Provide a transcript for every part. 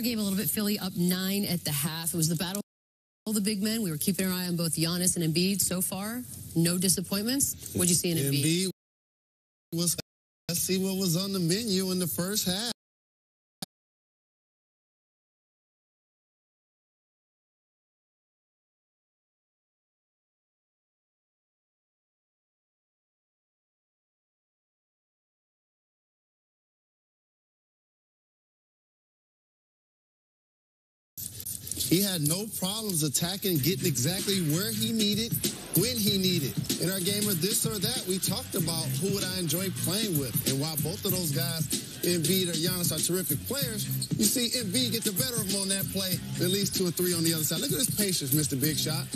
our game a little bit. Philly up 9 at the half. It was the battle of the big men. We were keeping our eye on both Giannis and Embiid. So far, no disappointments. What'd you see in Embiid? Let's see what was on the menu in the first half. He had no problems attacking, getting exactly where he needed, when he needed. In our game of this or that, we talked about who would I enjoy playing with. And while both of those guys, Embiid or Giannis, are terrific players, you see Embiid get the better of him on that play, at least 2 or 3 on the other side. Look at his patience, Mr. Big Shot.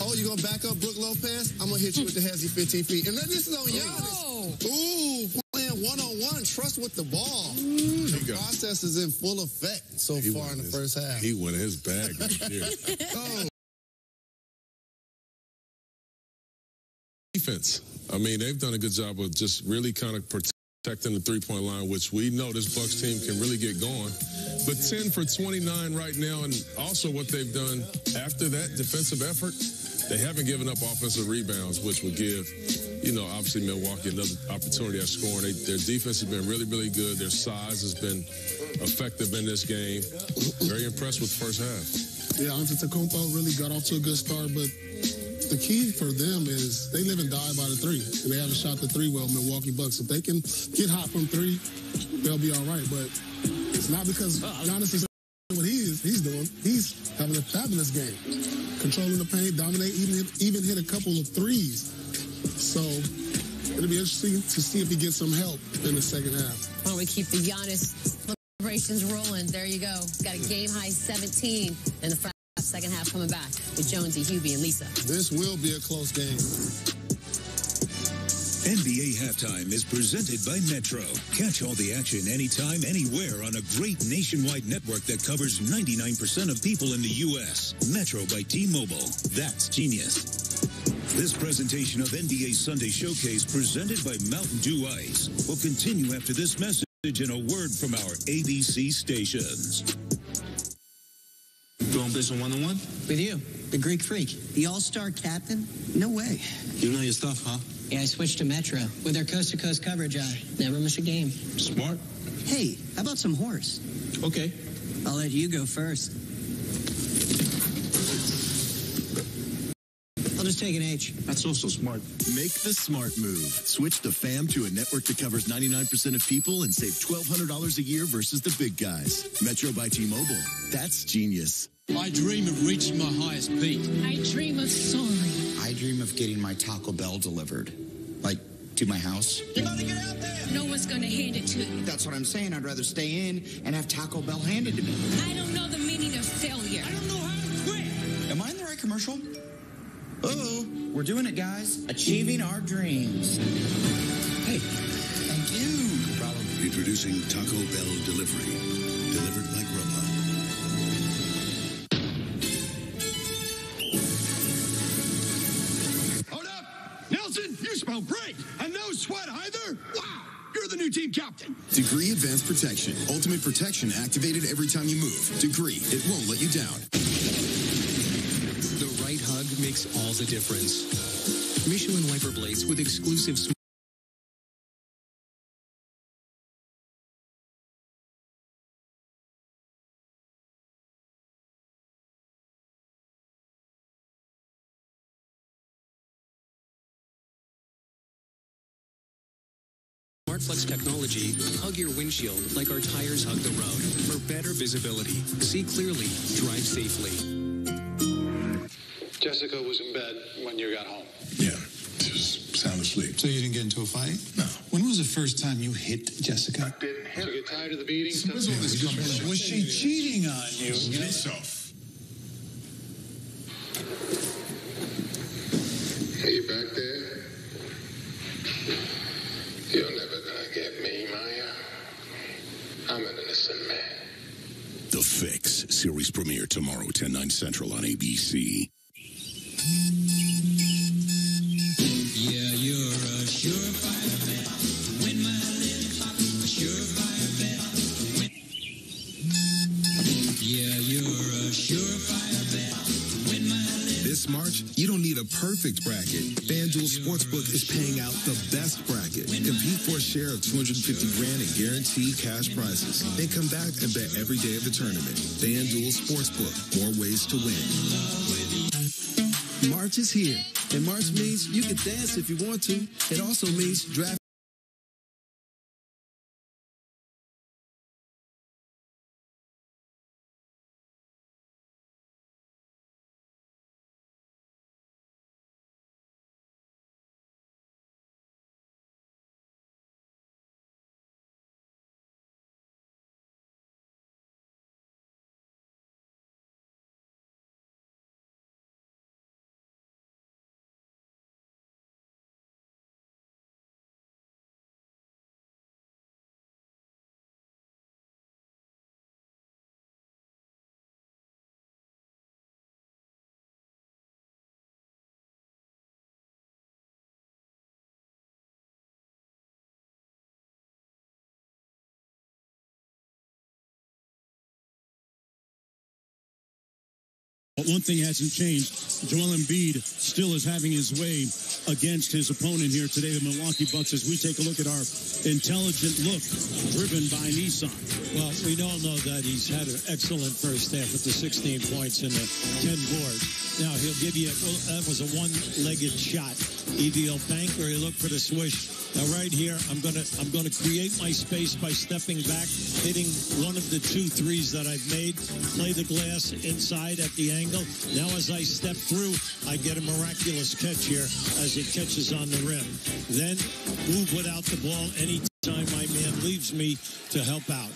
Oh, you gonna back up Brook Lopez? I'm gonna hit you with the hezzy 15 feet. And then this is on Giannis. Ooh, playing one-on-one, trust with the ball. The process is in full effect so far in the first half. He went his bag right there. Oh. Defense. I mean, they've done a good job of just really kind of protecting the three-point line, which we know this Bucks team can really get going. But 10 for 29 right now, and also what they've done after that defensive effort, they haven't given up offensive rebounds, which would give, you know, obviously Milwaukee another opportunity at scoring. Their defense has been really, really good. Their size has been effective in this game. Very impressed with the first half. Yeah, Antetokounmpo really got off to a good start, but the key for them is they live and die by the three, and they haven't shot the three well, Milwaukee Bucks. If they can get hot from three, they'll be all right. But it's not because Giannis is what he's doing. He's having a fabulous game, controlling the paint, dominate, even hit a couple of threes. So it'll be interesting to see if he gets some help in the second half. Why don't we keep the Giannis celebrations rolling? There you go. Got a game-high 17 in the second half coming back with Jonesy, Hubie, and Lisa. This will be a close game. NBA Halftime is presented by Metro. Catch all the action anytime, anywhere on a great nationwide network that covers 99% of people in the U.S. Metro by T-Mobile. That's genius. This presentation of NBA Sunday Showcase presented by Mountain Dew Ice will continue after this message and a word from our ABC stations. Going business one-on-one? With you, the Greek freak. The all-star captain? No way. You know your stuff, huh? Yeah, I switched to Metro. With their coast-to-coast coverage, I never miss a game. Smart. Hey, how about some horse? Okay. I'll let you go first. I'll just take an H. That's also smart. Make the smart move. Switch to FAM to a network that covers 99% of people and save $1,200 a year versus the big guys. Metro by T-Mobile. That's genius. I dream of reaching my highest peak. I dream of soaring. I dream of getting my Taco Bell delivered. Like, to my house. You gotta get out there. No one's gonna hand it to you. That's what I'm saying. I'd rather stay in and have Taco Bell handed to me. I don't know the meaning of failure. I don't know how to quit. Am I in the right commercial? Uh-oh. We're doing it, guys. Achieving our dreams. Hey, thank you. No problem. Introducing Taco Bell Delivery. Delivered like Grubhub. Hold up. Nelson, you smell great. And no sweat either. Wow. You're the new team captain. Degree Advanced Protection. Ultimate protection activated every time you move. Degree. It won't let you down. The right hug makes all the difference. Michelin wiper blades with exclusive SmartFlex technology hug your windshield like our tires hug the road for better visibility. See clearly, drive safely. Jessica was in bed when you got home. Yeah, she was sound asleep. So you didn't get into a fight? No. When was the first time you hit Jessica? I didn't hit her. So you get tired of the beating? So where's all this coming from? Was she cheating on you? Get off. Hey, you back there? You're never gonna get me, Maya. I'm an innocent man. The Fix. Series premiere tomorrow, 10/9 Central on ABC. Yeah, you're a surefire bet. Win my little pop, a surefire bet. perfect bracket, FanDuel Sportsbook is paying out the best bracket. Compete for a share of $250 grand in guaranteed cash prizes. Then come back and bet every day of the tournament. FanDuel Sportsbook, more ways to win. March is here, and March means you can dance if you want to. It also means draft. But one thing hasn't changed. Joel Embiid still is having his way against his opponent here today, the Milwaukee Bucks, as we take a look at our intelligent look driven by Nissan. Well, we all know that he's had an excellent first half with the 16 points and the 10 boards. Now, he'll give you, that was a one-legged shot. Either he'll bank or he'll look for the swish. Now, right here, I'm gonna create my space by stepping back, hitting one of the 2 threes that I've made, play the glass inside at the angle. Now, as I step through, I get a miraculous catch here as it catches on the rim. Then move without the ball anytime my man leaves me to help out.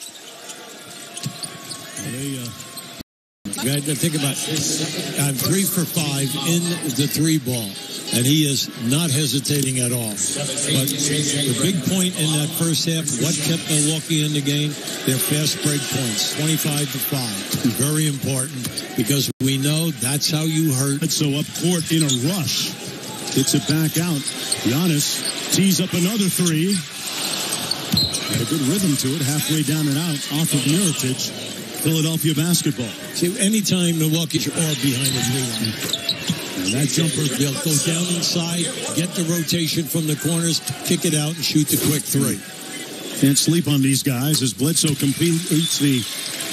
You got to think about it. I'm 3 for 5 in the 3 ball. And he is not hesitating at all. But the big point in that first half, what kept Milwaukee in the game? Their fast break points, 25-5. Very important because we know that's how you hurt. So up court in a rush. Gets it back out. Giannis tees up another 3. Had a good rhythm to it, halfway down and out, off of Mirotic. Philadelphia basketball. See, anytime Milwaukee's all behind the 3-line. And that jumper, they'll go down inside, get the rotation from the corners, kick it out, and shoot the quick 3. Can't sleep on these guys as Bledsoe completes the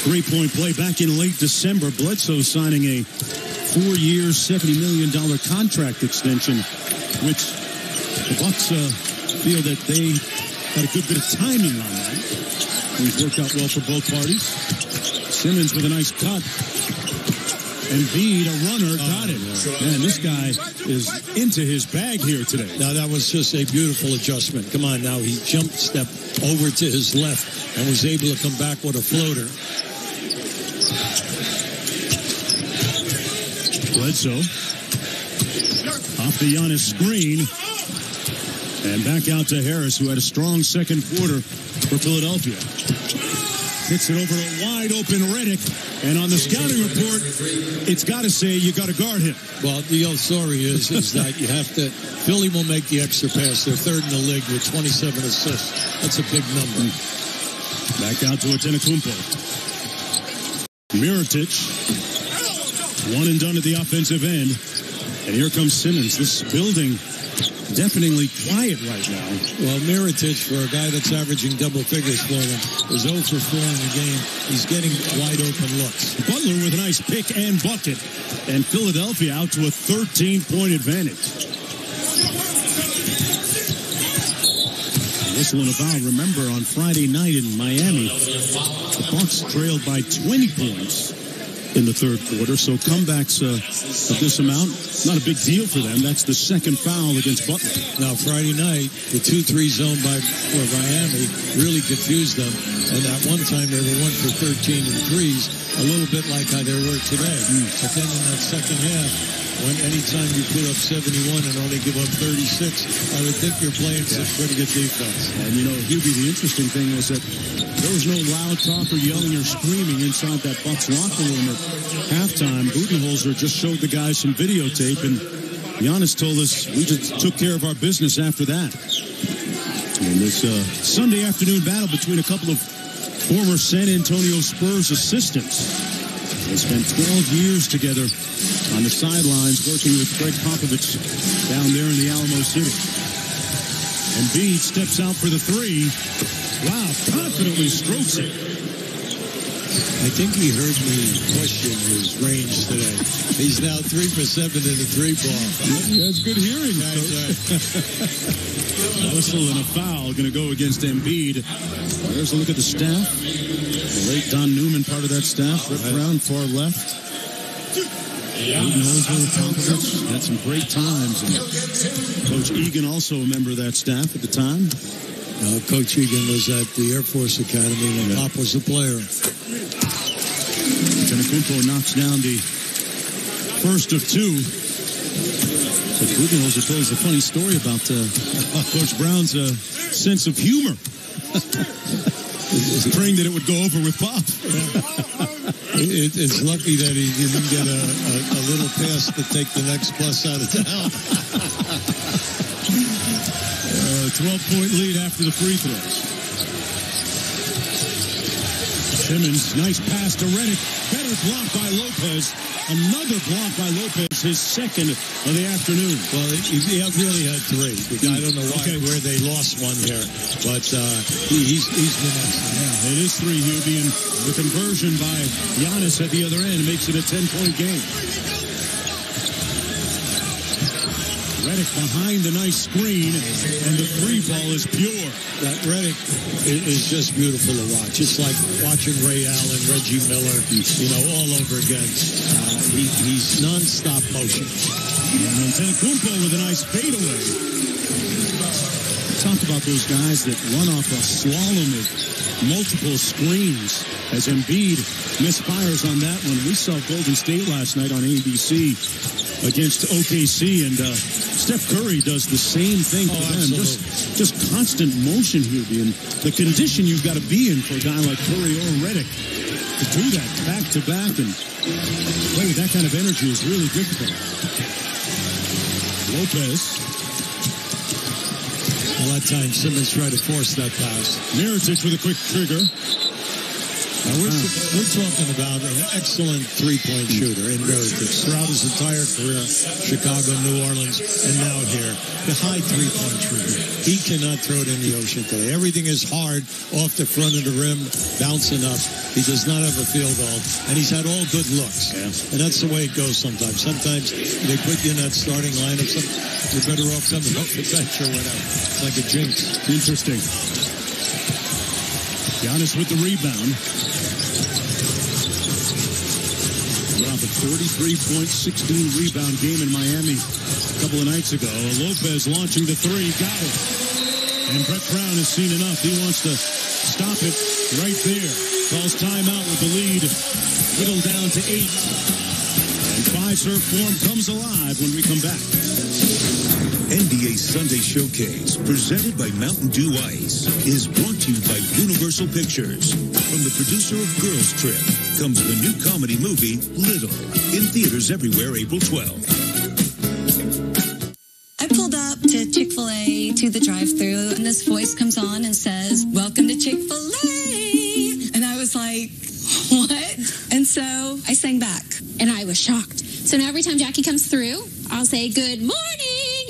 three-point play. Back in late December, Bledsoe signing a 4-year, $70 million contract extension, which the Bucks feel that they had a good bit of timing on that. It's worked out well for both parties. Simmons with a nice cut. Embiid, a runner, got it. Man, this guy is into his bag here today. Now, that was just a beautiful adjustment. Come on, now he jumped step over to his left and was able to come back with a floater. Bledsoe off the Giannis screen. And back out to Harris, who had a strong second quarter for Philadelphia. Hits it over a wide-open Redick. And on the scouting report, it's got to say you got to guard him. Well, the old story is that you have to, Philly will make the extra pass. They're third in the league with 27 assists. That's a big number. Back out to Antetokounmpo. Mirotic, one and done at the offensive end. And here comes Simmons. This building deafeningly quiet right now. Well, Mirotic, for a guy that's averaging double figures for them, is 0 for 4 in the game. He's getting wide open looks. Butler with a nice pick and bucket. And Philadelphia out to a 13-point advantage. Whistle and a foul. Remember, on Friday night in Miami, the Bucks trailed by 20 points in the third quarter, so comebacks of this amount, not a big deal for them. That's the second foul against Butler. Now, Friday night, the 2-3 zone for Miami really confused them, and at one time they were 1 for 13 in threes, a little bit like how they were today. But then in that second half, when anytime you put up 71 and only give up 36, I would think you're playing some pretty good defense. And, you know, Hubie, the interesting thing was that there was no loud talk or yelling or screaming inside that Bucks locker room at halftime. Budenholzer just showed the guys some videotape, and Giannis told us we just took care of our business after that. And this Sunday afternoon battle between a couple of former San Antonio Spurs assistants. They spent 12 years together on the sidelines working with Greg Popovich down there in the Alamo City. Embiid steps out for the three. Wow, confidently strokes it. I think he heard me question his range today. He's now 3 for 7 in the three ball. That's good hearing. A whistle and a foul going to go against Embiid. There's a look at the staff. The late Don Newman, part of that staff. Rick Brown, far left. Popovich had some great times. And Coach Egan, also a member of that staff at the time. Coach Egan was at the Air Force Academy when Pop was a player. Antetokounmpo knocks down the first of two. But Budenholzer tells a funny story about Coach Brown's sense of humor. Praying that it would go over with Pop. It's lucky that he didn't get a little pass to take the next bus out of town. 12-point lead after the free throws. Simmons, nice pass to Redick. Better block by Lopez. Another block by Lopez, his second of the afternoon. Well, he really had three. I don't know where they lost one here, but he's been excellent. Yeah, it is three, Hubie, and the conversion by Giannis at the other end makes it a 10-point game. Redick behind the nice screen, and the three ball is pure. That Redick is just beautiful to watch. It's like watching Ray Allen, Reggie Miller, all over again. He's non-stop motion. And Antetokounmpo with a nice fadeaway. Talk about those guys that run off a slalom of multiple screens as Embiid misfires on that one. We saw Golden State last night on ABC against OKC, and Steph Curry does the same thing for them. Just constant motion here, and the condition you've got to be in for a guy like Curry or Redick to do that back to back and play with that kind of energy is really good for them. Lopez. Well, that time Simmons tried to force that pass. Mirotic with a quick trigger. Now we're talking about an excellent three-point shooter in Mirotic throughout his entire career, Chicago, New Orleans, and now here. The high three-point shooter. He cannot throw it in the ocean today. Everything is hard off the front of the rim, bouncing up. He does not have a field goal, and he's had all good looks. Yeah. And that's the way it goes sometimes. Sometimes they put you in that starting lineup. You're better off coming off the bench or whatever. It's like a jinx. Interesting. Giannis with the rebound. Wow, the 33-point, 16-rebound game in Miami a couple of nights ago. Lopez launching the three, got it. And Brett Brown has seen enough. He wants to stop it right there. Calls timeout with the lead. Whittled down to 8. And Fiserv Forum comes alive when we come back. NBA Sunday Showcase, presented by Mountain Dew Ice, is brought to you by Universal Pictures. From the producer of Girls Trip comes the new comedy movie, Little, in theaters everywhere April 12th. I pulled up to Chick-fil-A to the drive-thru, and this voice comes on and says, "Welcome to Chick-fil-A." And I was like, what? And so I sang back. And I was shocked. So now every time Jackie comes through, I'll say, "Good morning."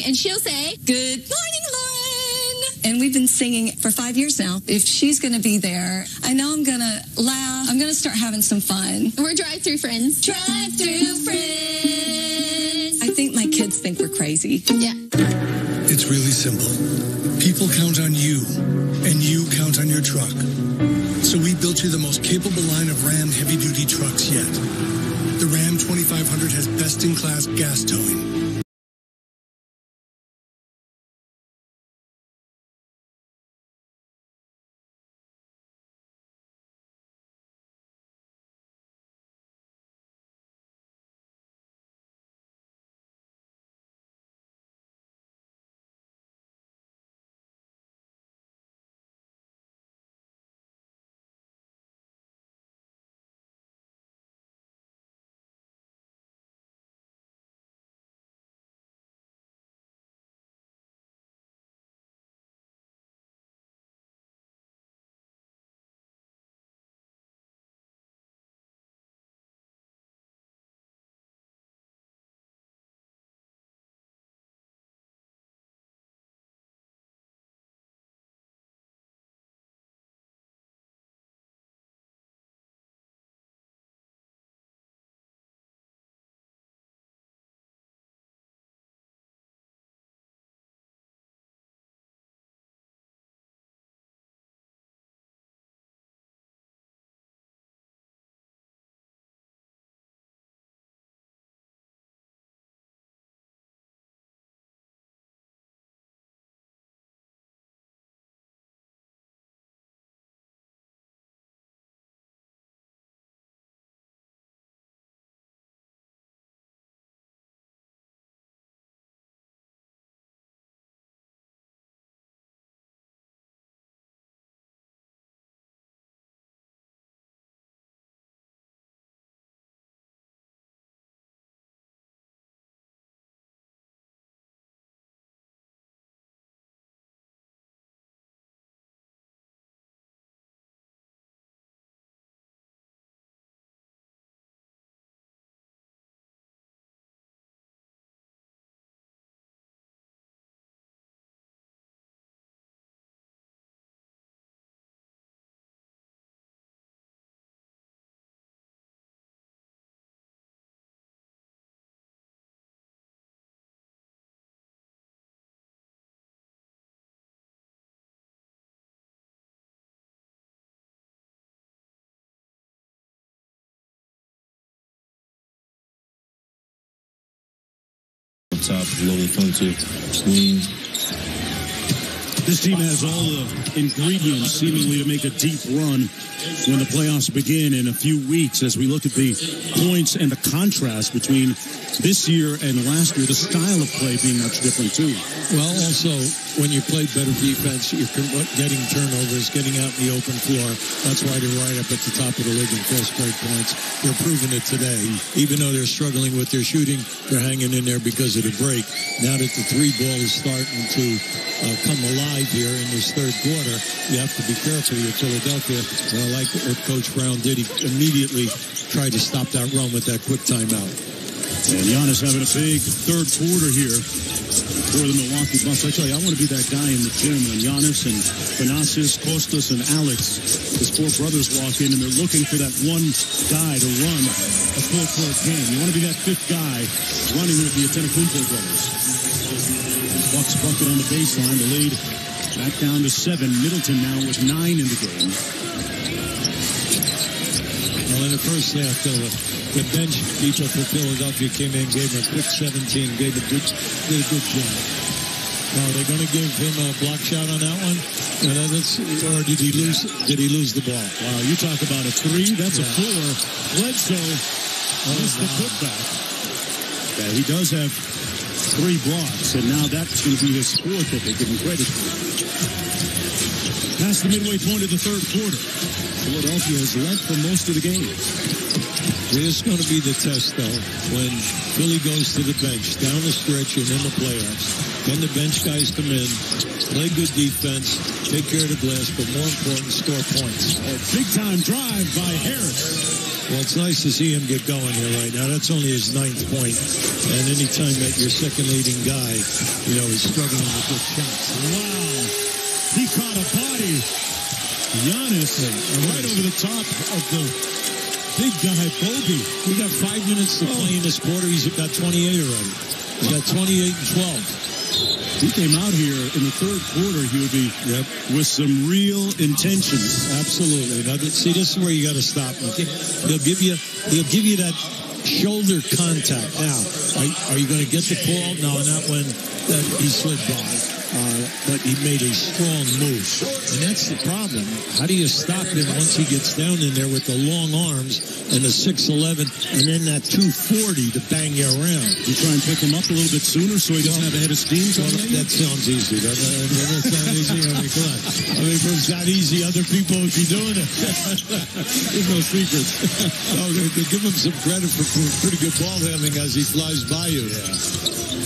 And she'll say, "Good morning, Lauren." And we've been singing for 5 years now. If she's going to be there, I know I'm going to laugh. I'm going to start having some fun. We're drive-thru friends. Drive-thru friends. I think my kids think we're crazy. Yeah. It's really simple. People count on you, and you count on your truck. So we built you the most capable line of Ram heavy-duty trucks yet. The Ram 2500 has best-in-class gas towing. top, low fun too. Lean. This team has all the ingredients seemingly to make a deep run when the playoffs begin in a few weeks. As we look at the points and the contrast between this year and last year, the style of play being much different too. Well, also, when you play better defense, you're getting turnovers, getting out in the open floor. That's why they're right up at the top of the league in fast break points. They're proving it today. Even though they're struggling with their shooting, they're hanging in there because of the break. Now that the three ball is starting to come alive here in this third quarter, you have to be careful here, Philadelphia. And I like what Coach Brown did. He immediately tried to stop that run with that quick timeout. And Giannis having a big third quarter here for the Milwaukee Bucks. I tell you, I want to be that guy in the gym when Giannis and Thanasis, Kostas, and Alex, his four brothers, walk in and they're looking for that one guy to run a full-court game. You want to be that fifth guy running with the Antetokounmpo brothers. Bucks bucket on the baseline. The lead back down to 7. Middleton now with 9 in the game. Well, in the first half, though, the bench people for Philadelphia came in, gave him a quick 17, did a good job. Now, are they going to give him a block shot on that one? Or did he lose the ball? Wow, you talk about a 3, that's a 4. Bledsoe missed the putback. Yeah, he does have 3 blocks, and now that's going to be his 4th that they give him credit for. Past the midway point of the third quarter, Philadelphia has led for most of the game. It's going to be the test, though, when Philly goes to the bench, down the stretch and in the playoffs. Then the bench guys come in, play good defense, take care of the glass, but more important, score points. A big-time drive by Harris. Well, it's nice to see him get going here right now. That's only his 9th point. And anytime that your second leading guy, is struggling with good shots. Wow. He caught a body. Giannis right over the top of the big guy, Bogey. We got 5 minutes to play in this quarter. He's got 28 already. He's got 28 and 12. He came out here in the third quarter, Hubie, with some real intentions. Absolutely. Now, see, this is where you got to stop. He'll give you that shoulder contact. Now, are you going to get the call? No, not when he slid by. But he made a strong move. And that's the problem. How do you stop him once he gets down in there with the long arms and the 6'11", and then that 240 to bang you around? You try and pick him up a little bit sooner so he doesn't have a head of steam? That sounds easy. That sounds easy. I mean, come on. I mean, if it was that easy, other people would be doing it. There's no secrets. Give him some credit for pretty good ball handling as he flies by you. Yeah.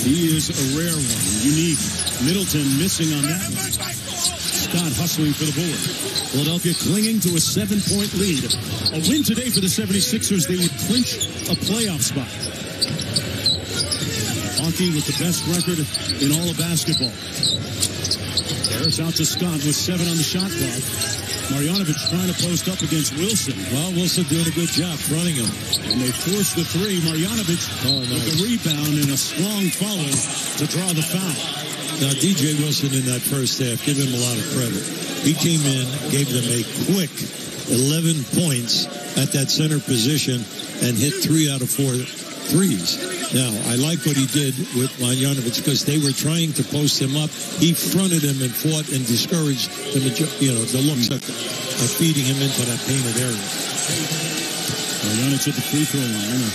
He is a rare one, unique. Middleton missing on that one. Scott hustling for the board. Philadelphia clinging to a 7-point lead. A win today for the 76ers. They would clinch a playoff spot. Milwaukee with the best record in all of basketball. Harris out to Scott with 7 on the shot clock. Marjanovic trying to post up against Wilson. Well, Wilson doing a good job fronting him. And they force the 3. Marjanovic with the rebound and a strong follow to draw the foul. Now, DJ Wilson in that first half, give him a lot of credit. He came in, gave them a quick 11 points at that center position and hit 3 out of 4 threes. Now, I like what he did with Marjanovic because they were trying to post him up. He fronted him and fought and discouraged the looks of feeding him into that painted area. Marjanovic at the free throw line, a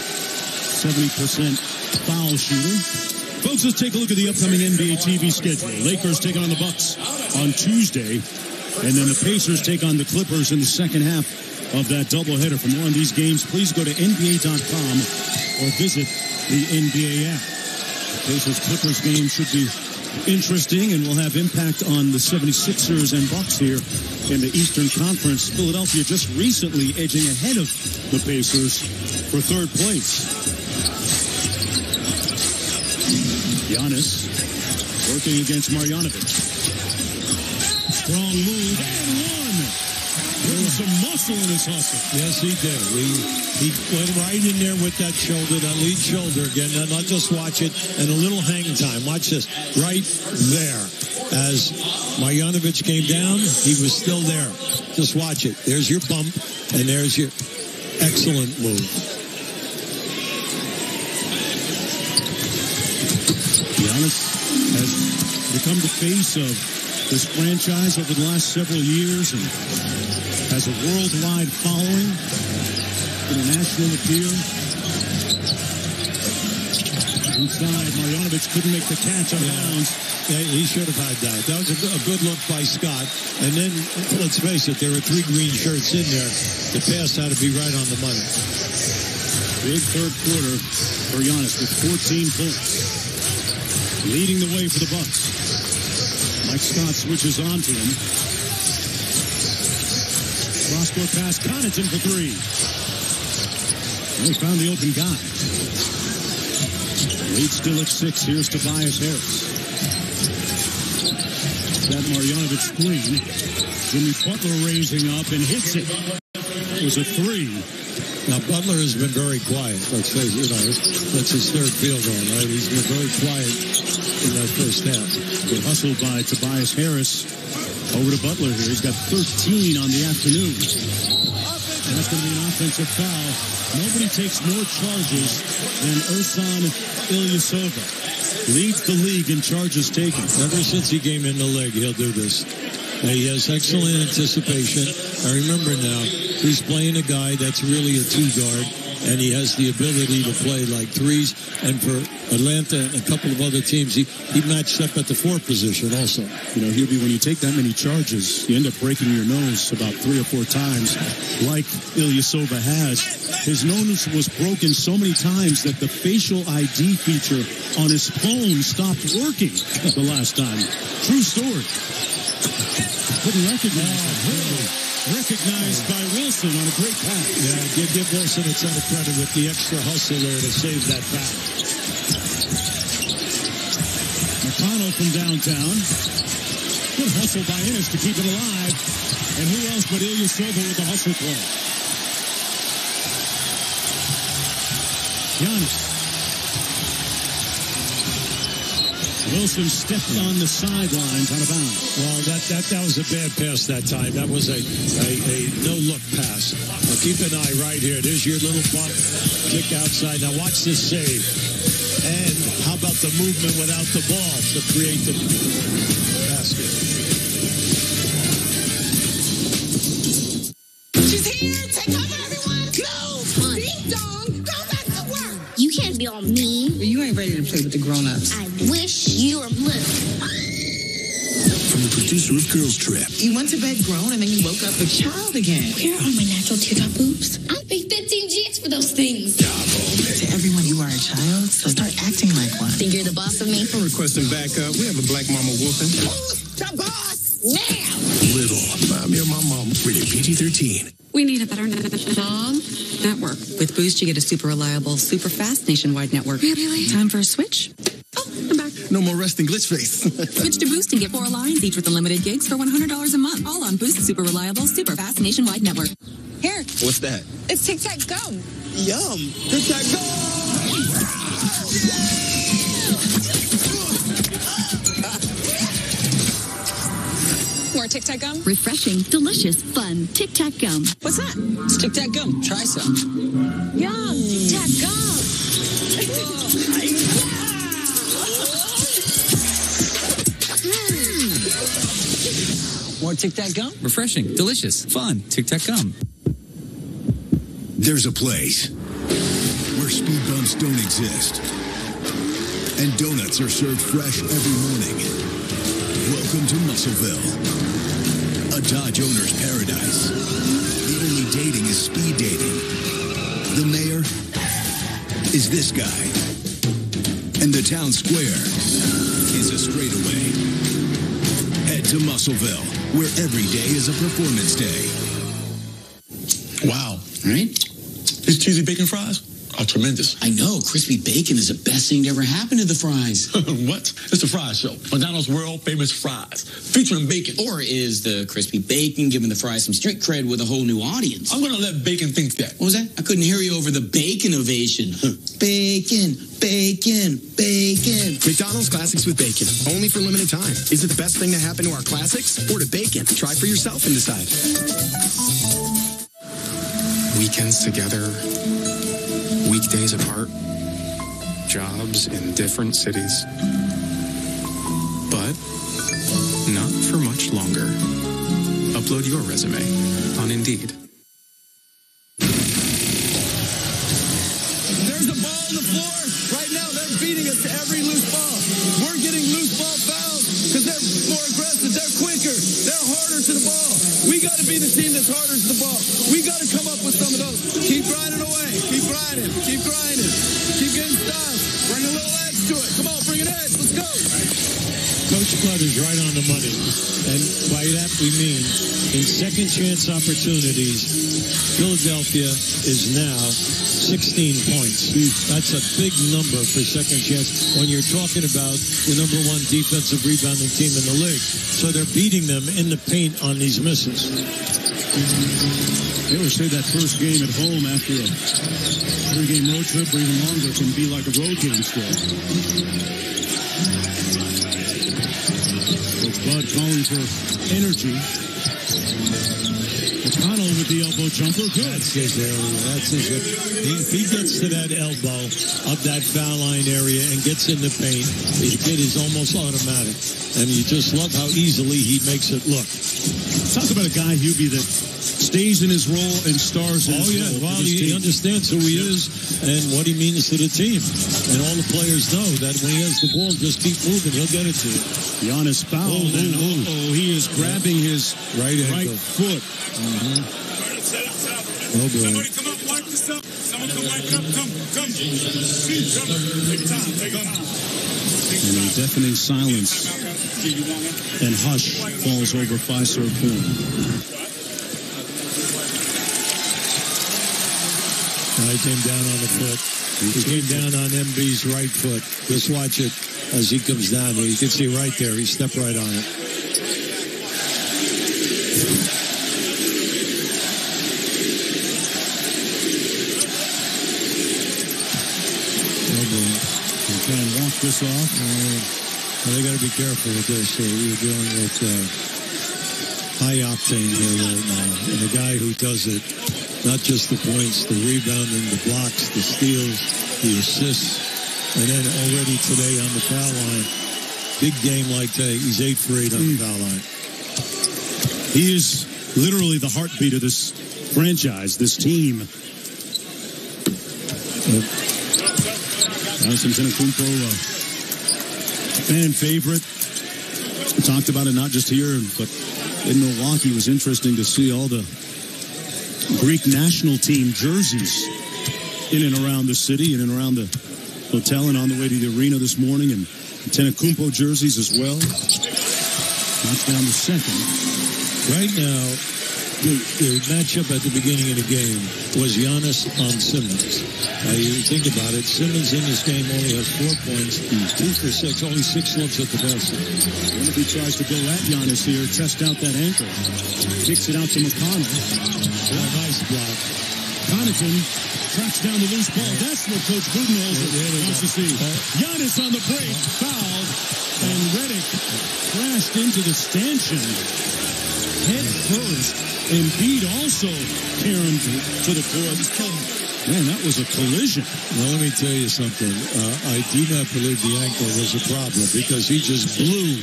70% foul shooter. Folks, let's take a look at the upcoming NBA TV schedule. Lakers taking on the Bucks on Tuesday, and then the Pacers take on the Clippers in the second half of that doubleheader. For more on these games, please go to NBA.com or visit the NBA app. The Pacers-Clippers game should be interesting and will have impact on the 76ers and Bucks here in the Eastern Conference. Philadelphia just recently edging ahead of the Pacers for third place. Giannis working against Marjanovic. Strong move and one. There was some muscle in his hustle. Yes, he did. He went right in there with that shoulder, that lead shoulder again. And not just watch it, and a little hang time. Watch this. Right there. As Marjanovic came down, he was still there. Just watch it. There's your bump, and there's your excellent move. Giannis has become the face of this franchise over the last several years and has a worldwide following, international appeal. Inside, Marjanovic couldn't make the catch on bounds. Yeah, he should have had that. That was a good look by Scott. And then, let's face it, there were 3 green shirts in there. The pass had to be right on the money. Big third quarter for Giannis with 14 points. Leading the way for the Bucks. Mike Scott switches on to him. Cross-court pass, Connaughton for 3. And he found the open guy. Lead still at 6. Here's Tobias Harris. That Marjanovic screen. Jimmy Butler raising up and hits it. It was a 3. Now, Butler has been very quiet. Let's face it, that's his third field goal, right? He's been very quiet in that first half. Good hustle by Tobias Harris. Over to Butler here. He's got 13 on the afternoon. And that's going to be an offensive foul. Nobody takes more charges than Ersan Ilyasova. Leads the league in charges taken. Ever since he came in the league, he'll do this. He has excellent anticipation. I remember now, he's playing a guy that's really a 2-guard, and he has the ability to play like 3s. And for Atlanta and a couple of other teams, he matched up at the 4 position also. You know, Hubie, when you take that many charges, you end up breaking your nose about 3 or 4 times, like Ilyasova has. His nose was broken so many times that the facial ID feature on his phone stopped working the last time. True story. Couldn't recognize him. Recognized by Wilson on a great pass. Yeah, give Wilson a ton of credit with the extra hustle there to save that pass. McConnell from downtown. Good hustle by Ennis to keep it alive. And who else but Ilyasova with the hustle play? Giannis. Wilson stepped on the sidelines out of bounds. Well, that was a bad pass that time. That was a no-look pass. Now keep an eye right here. There's your little bump, kick outside. Now watch this save. And how about the movement without the ball to create the basket? She's here. Take cover, everyone. No. Ding dong. Go back to work. You can't be all mean. You ain't ready to play with the grown-ups. I wish you were little. From the producer of Girls Trip. You went to bed grown and then you woke up a child again. Where are my natural teardrop boobs? I paid 15 G's for those things. To everyone, you are a child, so start acting like one. Think you're the boss of me? I'm requesting backup. We have a black mama whooping. The boss now. Little. Remind me of my mom. Rated PG-13. We need a better network. With Boost, you get a super reliable, super fast nationwide network. Really? Time for a switch? Oh, I'm back. No more resting glitch face. Switch to Boost and get 4 lines, each with unlimited gigs for $100 a month. All on Boost, super reliable, super fast nationwide network. Here. What's that? It's Tic Tac gum. Yum. Tic Tac gum. More Tic Tac gum? Refreshing, delicious, fun. Tic Tac gum. What's that? It's Tic Tac gum. Try some. Yum. Tic Tac gum. More Tic Tac gum? Refreshing, delicious, fun. Tic Tac gum. There's a place where speed bumps don't exist, and donuts are served fresh every morning. Welcome to Muscleville, a Dodge owner's paradise. The only dating is speed dating. The mayor is this guy, and the town square is a straightaway. Head to Muscleville, where every day is a performance day. Wow. Right? These cheesy bacon fries are tremendous. I know. Crispy bacon is the best thing to ever happen to the fries. What? It's the Fries Show. McDonald's world famous fries. Featuring bacon. Or is the crispy bacon giving the fries some street cred with a whole new audience? I'm going to let bacon think that. What was that? I couldn't hear you over the bacon ovation. Bacon, bacon, bacon. McDonald's Classics with Bacon. Only for limited time. Is it the best thing to happen to our classics or to bacon? Try for yourself and decide. Weekends together, weekdays apart, jobs in different cities. but not for much longer. Upload your resume on Indeed. There's a ball on the floor. Right now, they're beating us to every loose ball. We're getting loose ball fouls because they're more aggressive. They're quicker. They're harder to the ball. We got to be the team that's harder to the ball. We got to come up with some of those. Keep grinding away. Keep grinding. Keep grinding. Keep getting styles. Bring a little edge to it. Come on, bring an edge. Let's go. Coach Flood is right on the money. And by that we mean in second chance opportunities, Philadelphia is now 16 points. That's a big number for second chance when you're talking about the number one defensive rebounding team in the league. So they're beating them in the paint on these misses. They always say that first game at home after a 3-game road trip or even longer can be like a road game still. Bud calling for energy. McConnell with the elbow jumper. Good. That's his area. That's his area. If he gets to that elbow of that foul line area and gets in the paint, the kid is almost automatic. And you just love how easily he makes it look. Talk about a guy, Hubie, that stays in his role and stars in his role. Well, he understands who he is and what he means to the team. And all the players know that when he has the ball, just keep moving. He'll get it to you. Giannis fouled. He is grabbing his right foot. Mm-hmm. Oh, boy. Somebody come up, wipe this up. Someone come wipe it up. Come. Take time. Take time. And a deafening silence and hush falls over Fiserv Pool. He came down on the foot. He came down on MB's right foot. Just watch it as he comes down there. You can see right there. He stepped right on it. Oh, boy. They try and walk this off. Well, they got to be careful with this. You're dealing with high octane here right now. And the guy who does it, not just the points, the rebounding, the blocks, the steals, the assists, and then already today on the foul line, big game like today, he's 8 for 8 on the foul line. He is literally the heartbeat of this franchise, this team. Giannis Antetokounmpo, fan favorite. We talked about it not just here, but in Milwaukee. It was interesting to see all the Greek national team jerseys in and around the city, in and around the hotel, and on the way to the arena this morning, and Antetokounmpo jerseys as well. Knocks down the second. Right now, the matchup at the beginning of the game was Giannis on Simmons. You think about it, Simmons in this game only has 4 points, 2 for 6, only 6 looks at the basket. What if he tries to go at Giannis here, test out that ankle? Kicks it out to McConnell. Nice block. Connaughton tracks down the loose ball. That's what Coach Budenholzer wants to see. Giannis on the break, fouled, and Redick crashed into the stanchion head first. Embiid also tearing to the floor. Man, that was a collision. Well, let me tell you something. I do not believe the ankle was a problem because he just blew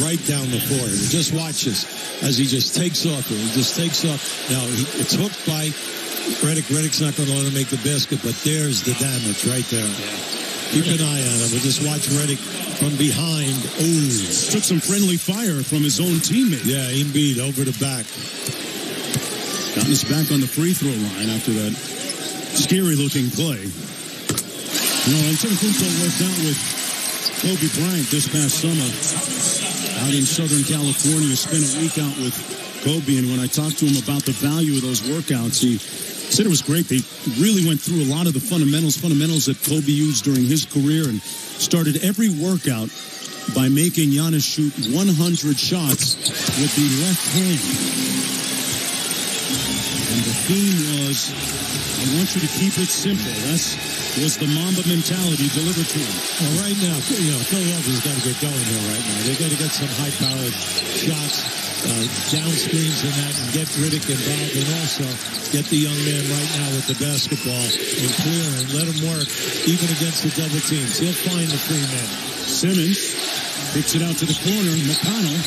right down the court. Just watch this as he just takes off. He just takes off. Now, it's hooked by Redick. Redick's not going to let him make the basket, but there's the damage right there. Keep an eye on him. But just watch Redick from behind. Oh, took some friendly fire from his own teammate. Yeah, Embiid over the back. Gotten us back on the free throw line after that scary-looking play. You know, Antetokounmpo worked out with Kobe Bryant this past summer out in Southern California. Spent a week out with Kobe, and when I talked to him about the value of those workouts, he said it was great. They really went through a lot of the fundamentals that Kobe used during his career, and started every workout by making Giannis shoot 100 shots with the left hand. And the theme was, I want you to keep it simple. That was the Mamba mentality delivered to him. Well, right now, Philadelphia's got to get going here right now. They've got to get some high-powered shots, down screens and that, and get Redick involved, and also get the young man right now with the basketball and clear and let him work, even against the double teams. He'll find the free man. Simmons Kicks it out to the corner. McConnell.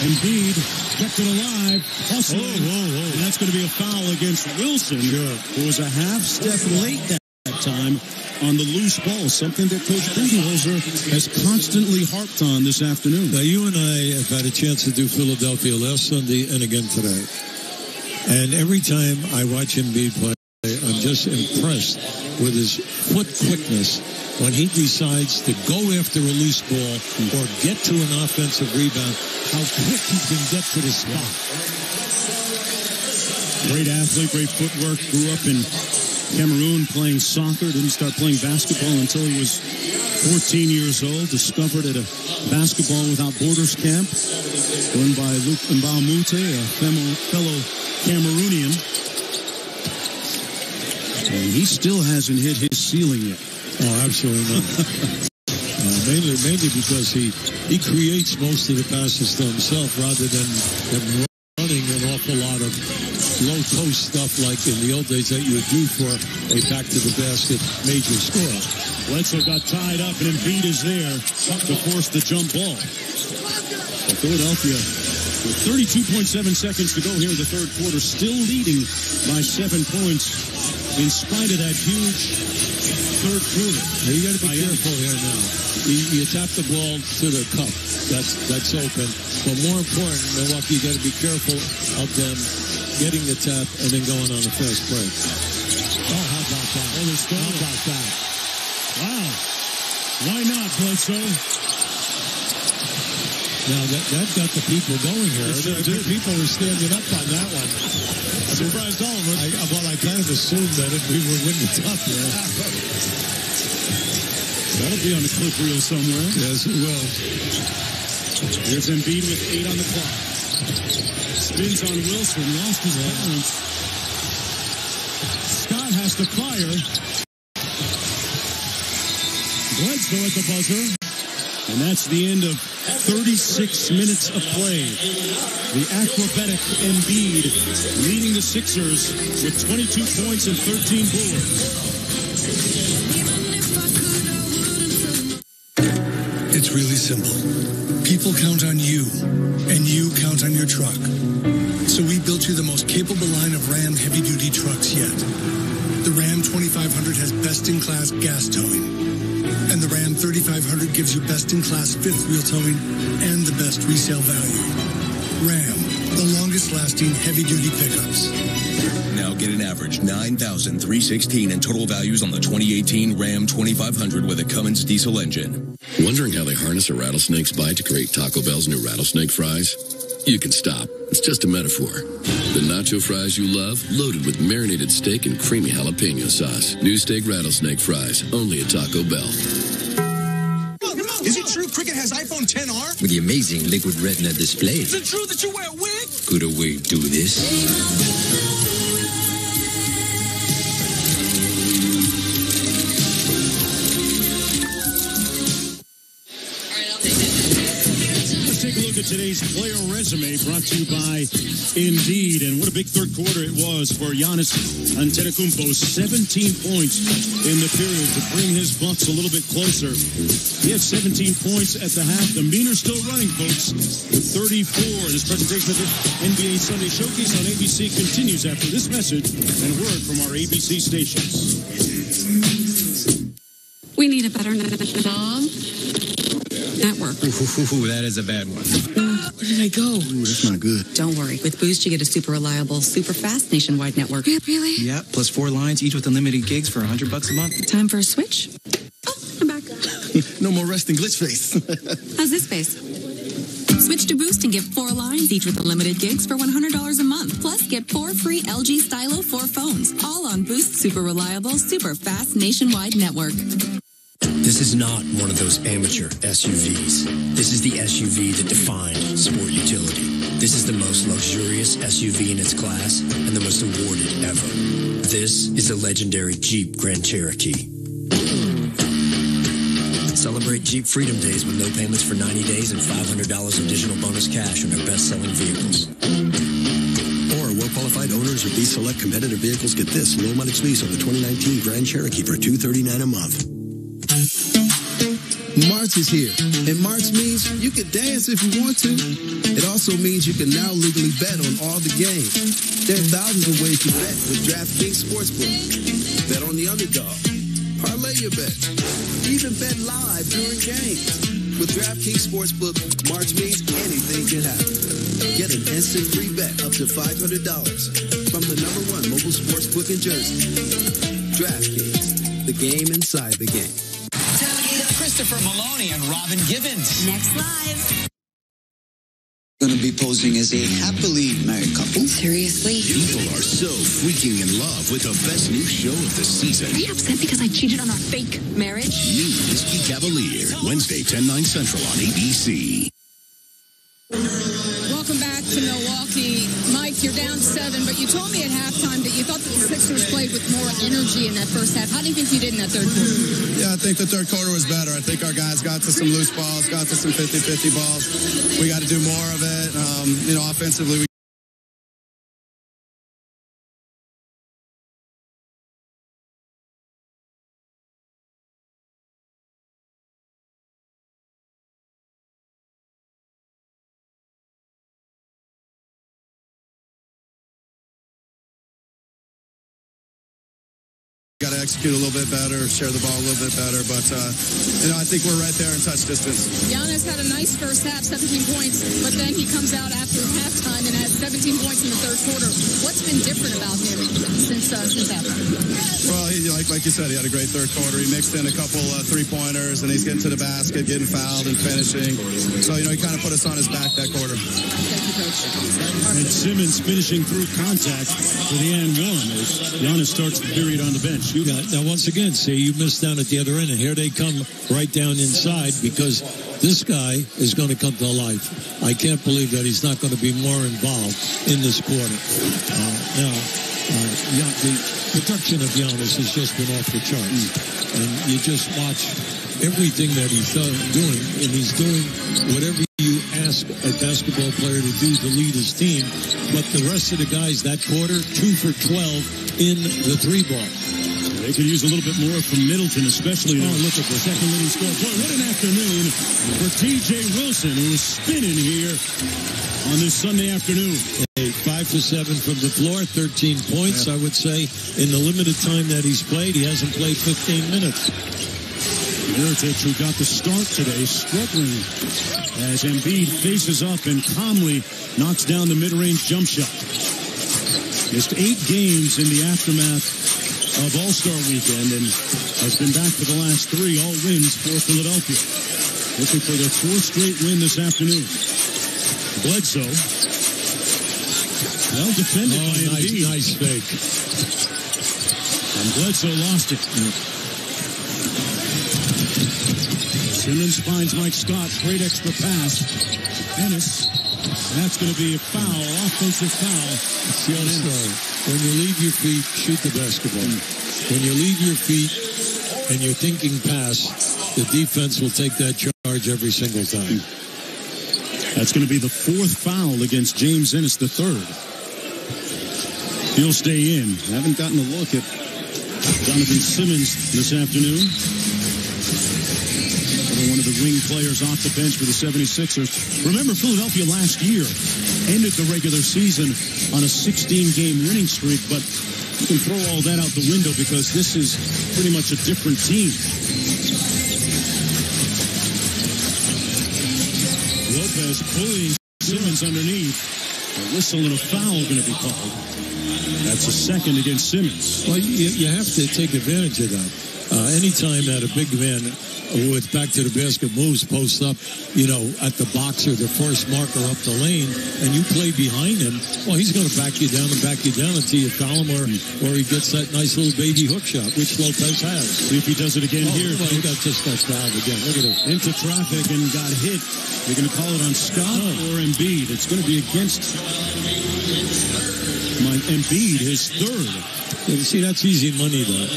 Embiid kept it alive. Hustling. And that's going to be a foul against Wilson. Sure. Who was a half step late that time on the loose ball, something that Coach Budenholzer has constantly harped on this afternoon. Now, you and I have had a chance to do Philadelphia last Sunday and again today. And every time I watch Embiid play, I'm just impressed with his foot quickness when he decides to go after a loose ball or get to an offensive rebound, how quick he can get to the spot. Great athlete, great footwork. Grew up in Cameroon playing soccer. Didn't start playing basketball until he was 14 years old. Discovered at a Basketball Without Borders camp run by Luke Mbamute, a fellow Cameroonian. And he still hasn't hit his ceiling yet. Oh, absolutely not. Mainly because he creates most of the passes to himself rather than running an awful lot of low post stuff like in the old days that you would do for a back to the basket major scorer. Bledsoe got tied up and Embiid is there to force the jump ball. So Philadelphia with 32.7 seconds to go here in the third quarter, still leading by 7 points in spite of that huge third quarter. You got to be careful here now. You tap the ball to the cup. That's open. But more important, Milwaukee, you got to be careful of them getting the tap and then going on a fast break. Oh, how about that? Oh, let's go. How about that? Wow. Why not, Bledsoe? Now, that got the people going here. The people were standing up on that one. Surprised all of us. I kind of assumed that if we were winning the top here. That'll be on the clip reel somewhere. Yes, it will. Here's Embiid with 8 on the clock. Spins on Wilson. Lost his balance. Scott has to fire. Bledsoe at the buzzer. And that's the end of 36 minutes of play. The acrobatic Embiid leading the Sixers with 22 points and 13 boards. It's really simple. People count on you, and you count on your truck. So we built you the most capable line of Ram heavy-duty trucks yet. The Ram 2500 has best-in-class gas towing. And the Ram 3500 gives you best-in-class fifth wheel towing and the best resale value. Ram, the longest-lasting heavy-duty pickups. Now get an average $9,316 in total values on the 2018 Ram 2500 with a Cummins diesel engine. Wondering how they harness a rattlesnake's bite to create Taco Bell's new rattlesnake fries? You can stop. It's just a metaphor. The nacho fries you love, loaded with marinated steak and creamy jalapeno sauce. New steak rattlesnake fries, only at Taco Bell. Is it true Cricket has iPhone XR? With the amazing liquid retina display. Is it true that you wear a wig? Could a wig do this? Take a look at today's player resume brought to you by Indeed. And what a big third quarter it was for Giannis Antetokounmpo. 17 points in the period to bring his Bucks a little bit closer. He had 17 points at the half. The meaner's still running, folks, with 34. This presentation of the NBA Sunday Showcase on ABC continues after this message and a word from our ABC stations. We need a better network. Ooh, that is a bad one. Where did I go? Ooh, that's not good. Don't worry. With Boost, you get a super reliable, super fast nationwide network. Really? Yeah, plus 4 lines, each with unlimited gigs for $100 a month. Time for a switch? Oh, I'm back. No more resting glitch face. How's this space? Switch to Boost and get 4 lines, each with unlimited gigs for $100 a month. Plus, get 4 free LG Stylo 4 phones. All on Boost's super reliable, super fast nationwide network. This is not one of those amateur SUVs. This is the SUV that defined sport utility. This is the most luxurious SUV in its class and the most awarded ever. This is the legendary Jeep Grand Cherokee. Celebrate Jeep Freedom Days with no payments for 90 days and $500 additional bonus cash on our best-selling vehicles. Or well-qualified owners of these select competitive vehicles get this low-mileage lease on the 2019 Grand Cherokee for $239 a month. March is here, and March means you can dance if you want to. It also means you can now legally bet on all the games. There are thousands of ways to bet with DraftKings Sportsbook. Bet on the underdog. Parlay your bets. Even bet live during games. With DraftKings Sportsbook, March means anything can happen. Get an instant free bet up to $500 from the #1 mobile sportsbook in Jersey. DraftKings, the game inside the game. Christopher Maloney and Robin Givens. Next live. Going to be posing as a happily married couple. Seriously? People are so freaking in love with the best new show of the season. Are you upset because I cheated on our fake marriage? New Whiskey Cavalier, Wednesday, 10/9 Central on ABC. Welcome back to Milwaukee. Mike, you're down 7, but you told me at halftime that you thought that the Sixers played with more energy in that first half. How do you think you did in that third quarter? Yeah, I think the third quarter was better. I think our guys got to some loose balls, got to some 50-50 balls. We got to do more of it. Offensively, we got to execute a little bit better, share the ball a little bit better. But, I think we're right there in touch distance. Giannis had a nice first half, 17 points, but then he comes out after halftime and has 17 points in the third quarter. What's been different about him since halftime? Well, like you said, he had a great third quarter. He mixed in a couple three-pointers, and he's getting to the basket, getting fouled and finishing. So, he kind of put us on his back that quarter. Thank you, Coach. And Simmons finishing through contact for the and one as Giannis starts the period on the bench. Now, once again, see, you missed down at the other end, and here they come right down inside because this guy is going to come to life. I can't believe that he's not going to be more involved in this quarter. The production of Giannis has just been off the charts. And you just watch everything that he's doing, and he's doing whatever you ask a basketball player to do to lead his team. But the rest of the guys that quarter, 2 for 12 in the 3-ball. They could use a little bit more from Middleton, especially. Look at the second leading scorer. Boy, what an afternoon for T.J. Wilson, who is spinning here on this Sunday afternoon. 5 for 7 from the floor, 13 points, I would say. In the limited time that he's played, he hasn't played 15 minutes. Mirotic, who got the start today, struggling as Embiid faces up and calmly knocks down the mid-range jump shot. Missed 8 games in the aftermath of All-Star Weekend and has been back for the last 3, all wins for Philadelphia. Looking for their 4th straight win this afternoon. Bledsoe. Well defended by Embiid. Nice fake. And Bledsoe lost it. Simmons finds Mike Scott. Great extra pass. Ennis. That's going to be a foul, offensive foul. When you leave your feet, shoot the basketball. When you leave your feet and you're thinking pass, the defense will take that charge every single time. That's going to be the 4th foul against James Ennis III. He'll stay in. Haven't gotten a look at Donovan Simmons this afternoon. One of the wing players off the bench for the 76ers. Remember, Philadelphia last year ended the regular season on a 16-game winning streak, but you can throw all that out the window because this is pretty much a different team. Lopez bullying Simmons underneath. A whistle and a foul going to be called. That's a second against Simmons. Well, you have to take advantage of that. Anytime that a big man with back to the basket moves, posts up, at the box or the first marker up the lane, and you play behind him, well, he's going to back you down until you foul him, or he gets that nice little baby hook shot, which Lopez has. See if he does it again here. Well, he got fouled again. Look at it. Into traffic and got hit. They're going to call it on Scott or Embiid. It's going to be against Embiid, his 3rd. You see, that's easy money, though.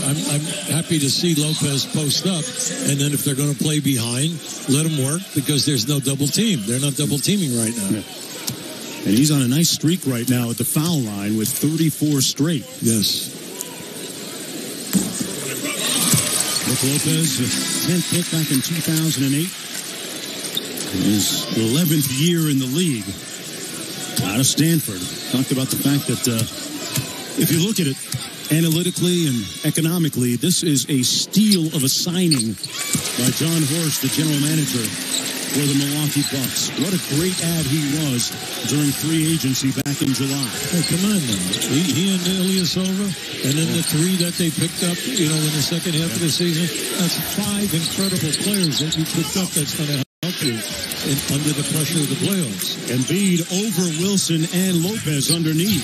I'm happy to see Lopez post up, and then if they're going to play behind, let them work because there's no double team. They're not double teaming right now. Yeah. And he's on a nice streak right now at the foul line with 34 straight. Yes. Brook Lopez, 10th pick back in 2008. His 11th year in the league. Out of Stanford. Talked about the fact that if you look at it analytically and economically, this is a steal of a signing by John Horst, the general manager for the Milwaukee Bucks. What a great ad he was during free agency back in July. Hey, come on now. He and Ilyasova, and then the three that they picked up, in the second half of the season, that's 5 incredible players that you picked up that's going to help you under the pressure of the playoffs. Embiid over Wilson and Lopez underneath.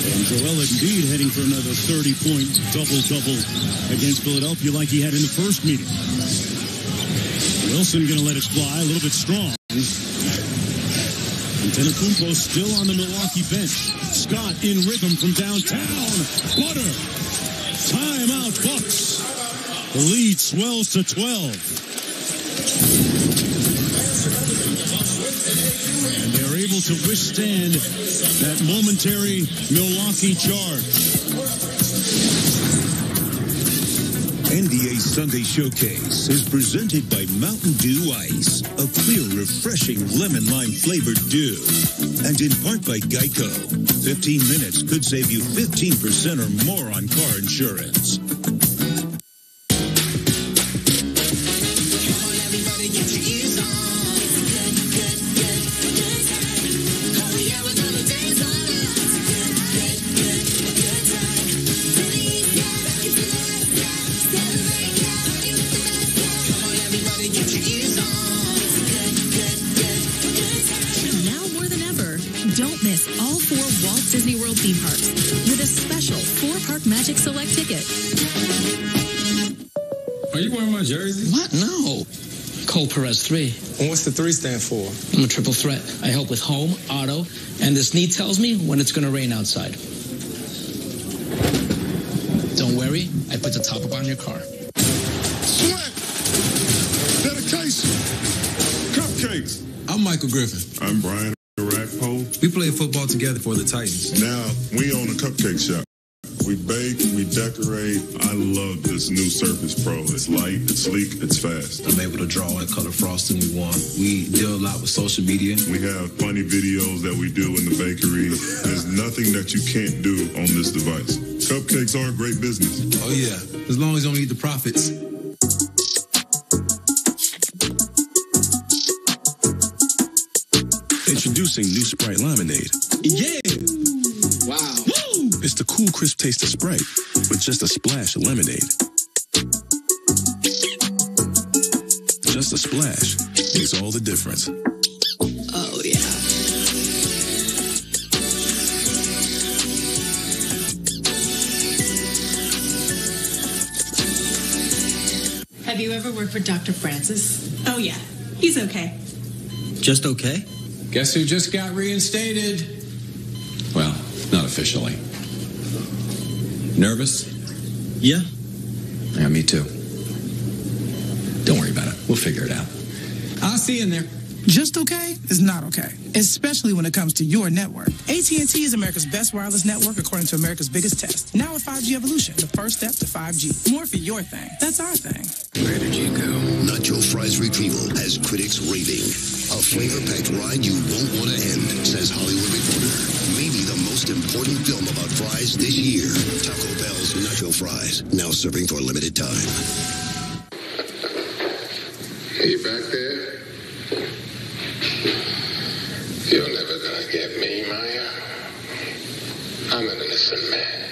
And Joel Embiid heading for another 30-point double-double against Philadelphia like he had in the first meeting. Wilson going to let it fly, a little bit strong. Antetokounmpo still on the Milwaukee bench. Scott in rhythm from downtown. Butter. Timeout, Bucks. The lead swells to 12. And they're able to withstand that momentary Milwaukee charge. NBA Sunday Showcase is presented by Mountain Dew Ice, a clear, refreshing lemon lime flavored dew. And in part by Geico. 15 minutes could save you 15% or more on car insurance. Disney World theme parks with a special 4-park Magic Select ticket. Are you wearing my jersey? What? No. Cole Perez 3. And what's the 3 stand for? I'm a triple threat. I help with home, auto, and this knee tells me when it's going to rain outside. Don't worry, I put the top up on your car. Sweat! Dedication! Cupcakes! I'm Michael Griffin. I'm Brian Rackpole. We play football together for the Titans. Now, we own a cupcake shop. We bake, we decorate. I love this new Surface Pro. It's light, it's sleek, it's fast. I'm able to draw and color frosting we want. We deal a lot with social media. We have funny videos that we do in the bakery. There's nothing that you can't do on this device. Cupcakes are great business. Oh yeah, as long as you don't eat the profits. Introducing new Sprite Lemonade. Yeah! Wow. Woo! It's the cool, crisp taste of Sprite with just a splash of lemonade. Just a splash makes all the difference. Oh, yeah. Have you ever worked for Dr. Francis? Oh, yeah. He's okay. Just okay? Guess who just got reinstated? Well, not officially. Nervous? Yeah. Yeah, me too. Don't worry about it. We'll figure it out. I'll see you in there. Just okay is not okay, especially when it comes to your network. AT&T is America's best wireless network according to America's biggest test. Now with 5G evolution, the first step to 5G. More for your thing. That's our thing. Where did you go? Nacho Fries Retrieval has critics raving. A flavor-packed ride you won't want to end, says Hollywood Reporter. Maybe the most important film about fries this year. Taco Bell's Nacho Fries, now serving for a limited time. Hey, you back there? You're never gonna get me, Maya. I'm an innocent man.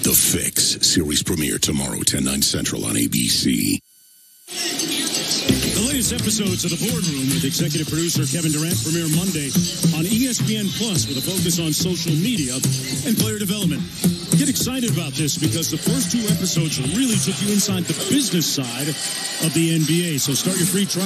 The Fix series premiere tomorrow, 10/9 Central on ABC. The latest episodes of The Boardroom with executive producer Kevin Durant premiere Monday on ESPN Plus with a focus on social media and player development. Get excited about this because the first 2 episodes really took you inside the business side of the NBA. So start your free trial.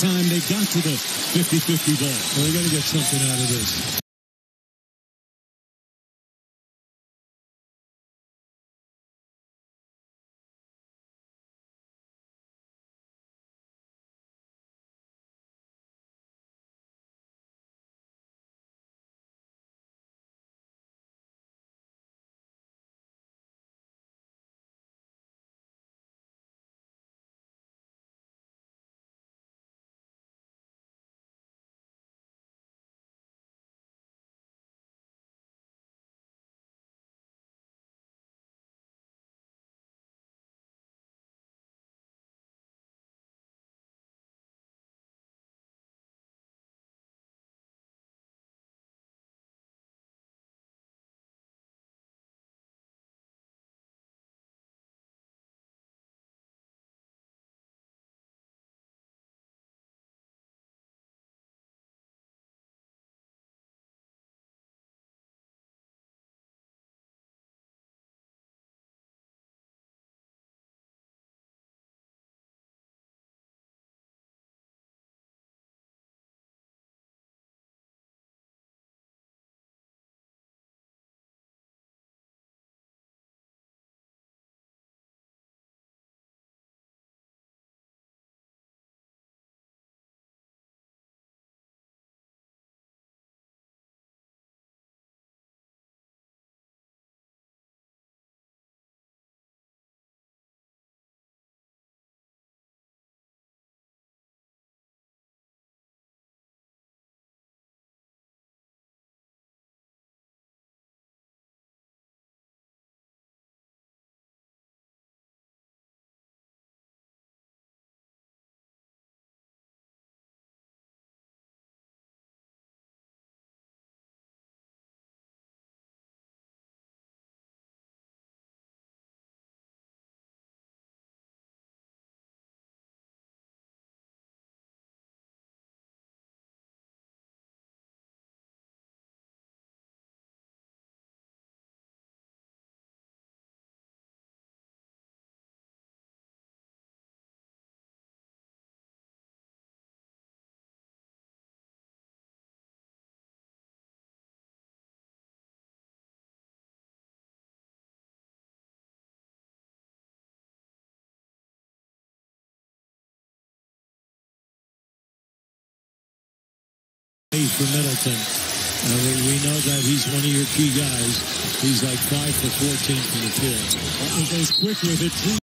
time they got to the 50-50 ball. Well, we got to get something out of this. For Middleton. We know that he's one of your key guys. He's like 5 for 14 from the field. He goes quick with it.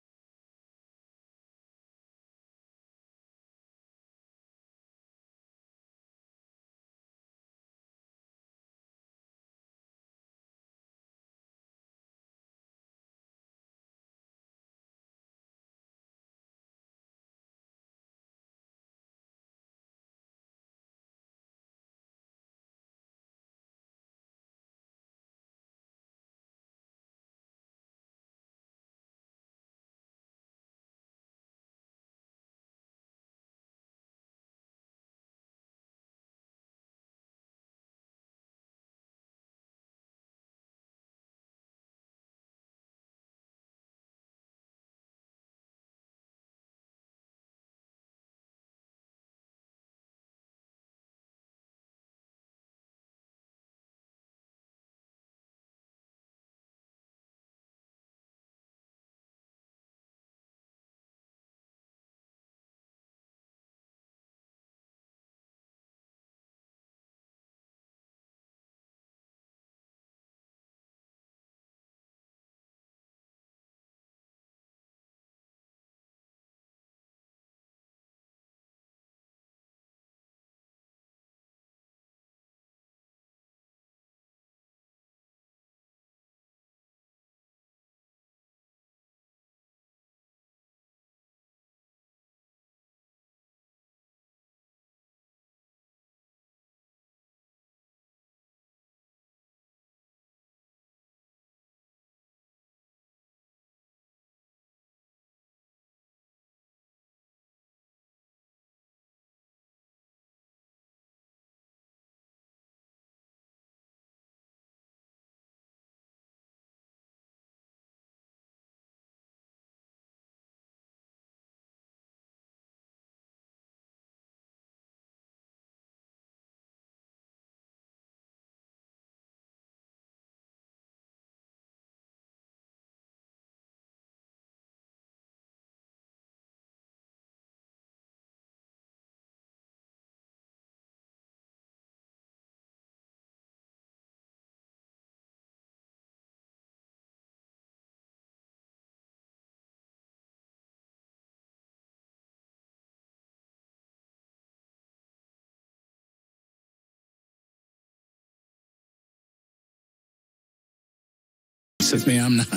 says, man, I'm not.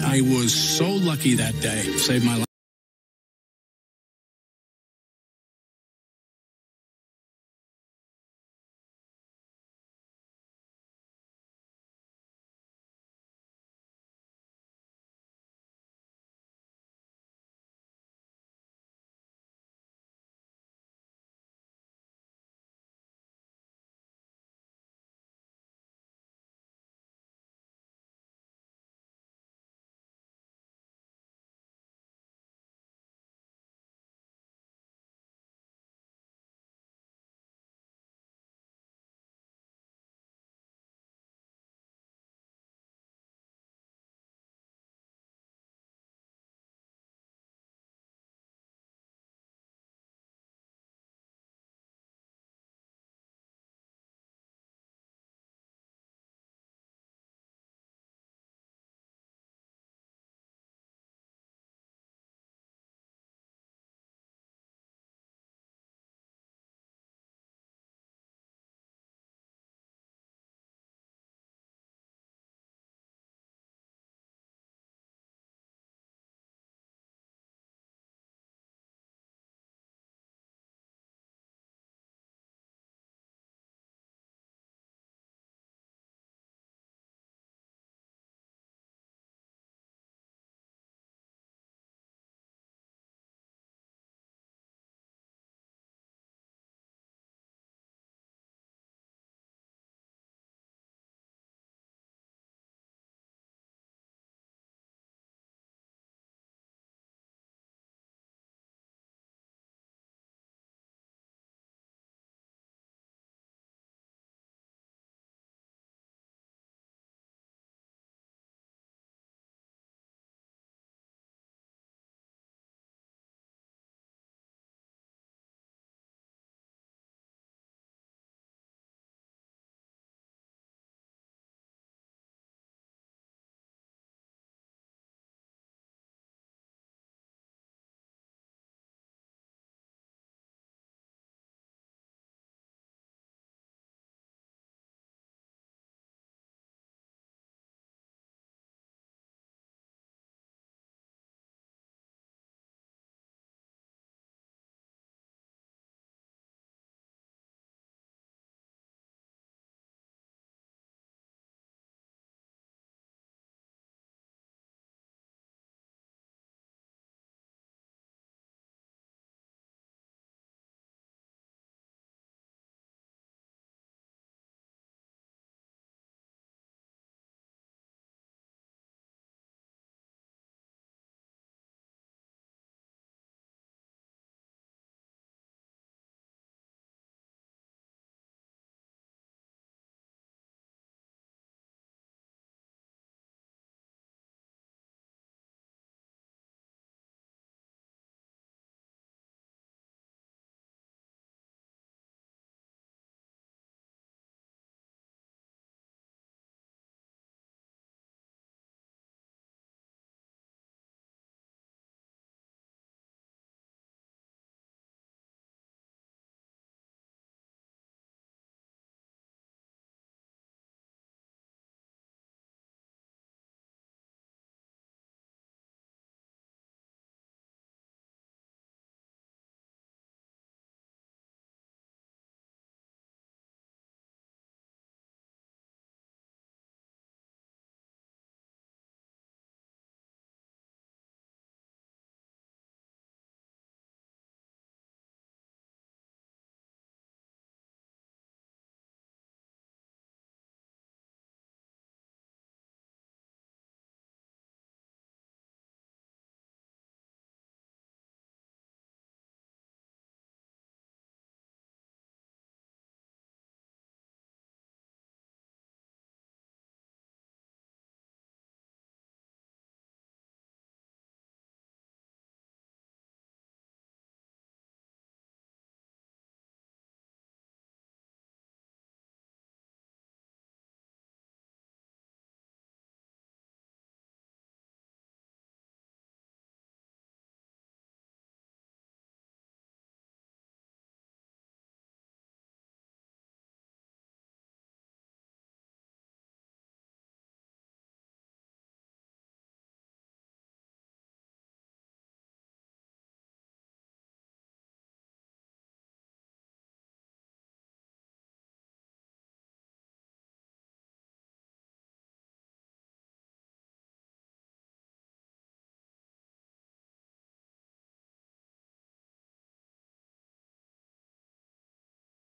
I was so lucky that day. Saved my life.